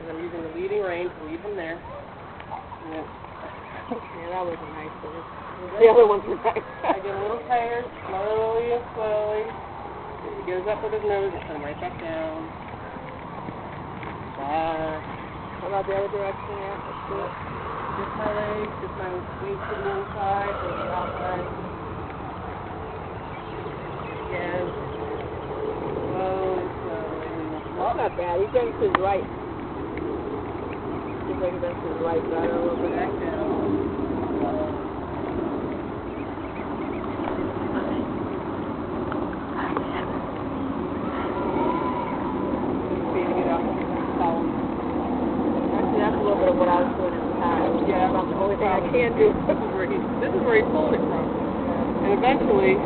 because I'm using the leading rein to lead him there. And then, yeah, that wasn't nice, but the other ones were nice. I get a little tighter, slowly and slowly. He goes up with his nose and come right back down. Back. How about the other direction? Yeah, let's do it. Just my legs, just my weight to the inside or the outside. Again. Slowly, slowly. That's not bad. He's going to his right. He's going to his right side a little bit. Back down. That's a little bit of what I was doing at the time. Yeah, that's the only thing I can do. This is where he pulled it from. And eventually,